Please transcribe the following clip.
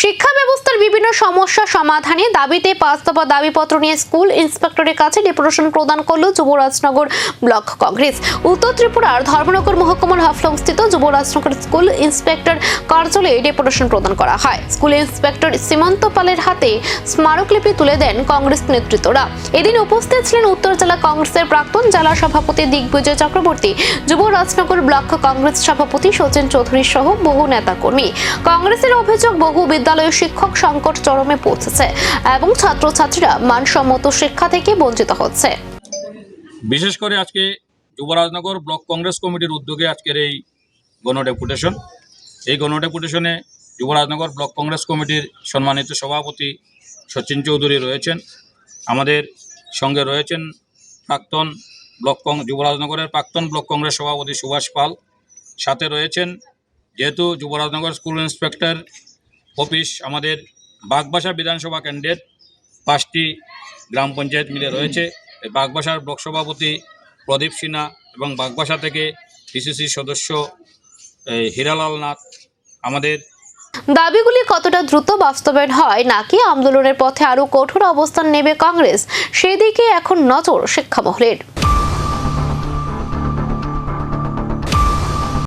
শিক্ষা ব্যবস্থার বিভিন্ন সমস্যা সমাধানে দাবিতে ৫ দফা দাবিপত্র নিয়ে স্কুল ইন্সপেক্টরের কাছে ডেপুটেশন প্রদান করল যুবরাজনগর ব্লক কংগ্রেস। উত্তর ত্রিপুরার ধর্মনগর মহকুমার হাফলংস্থিত যুবরাজনগর স্কুল ইন্সপেক্টর কার্যালয়ে ডেপুটেশন প্রদান করা হয়। স্কুল ইন্সপেক্টর সীমান্ত পালের হাতে স্মারকলিপি তুলে দেন কংগ্রেস নেতৃত্বরা। এদিন উপস্থিত ছিলেন উত্তর জেলা কংগ্রেসের প্রাক্তন জেলা সভাপতি দিগ্বিজয় চক্রবর্তী, যুবরাজনগর ব্লক কংগ্রেস সভাপতি সচিন চৌধুরী সহ বহু নেতাকর্মী। কংগ্রেসের অভিযোগ, বহু বিদ্যালয়ে শিক্ষক সংকট চরমে পৌঁছেছে এবং ছাত্রছাত্রীরা মানসম্মত শিক্ষা থেকে বঞ্চিত হচ্ছে। বিশেষ করে আজকে যুবরাজনগর ব্লক কংগ্রেস কমিটির উদ্যোগে আজকের এই গণডেপুটেশন। এই গণডেপুটেশনে যুবরাজনগর ব্লক কংগ্রেস কমিটির সম্মানিত সভাপতি সচিন চৌধুরী রয়েছেন, আমাদের সঙ্গে রয়েছেন প্রাক্তন যুবরাজনগরের প্রাক্তন ব্লক কংগ্রেস সভাপতি সুভাষ পাল, সাথে রয়েছেন যেহেতু যুবরাজনগর স্কুল ইন্সপেক্টর অফিস আমাদের বাগবাসা বিধানসভা কেন্দ্রের 5টি গ্রাম পঞ্চায়েত মিলে রয়েছে। এই বাগবাসার ব্লক সভাপতি প্রদীপ সিনহা এবং বাগবাসা থেকে পিসিসি সদস্য হীরালাল নাথ। আমাদের দাবিগুলি কতটা দ্রুত বাস্তবায়ন হয় নাকি আন্দোলনের পথে আরো কঠোর অবস্থান নেবে কংগ্রেস, সেদিকে এখন নজর শিক্ষা মহলের।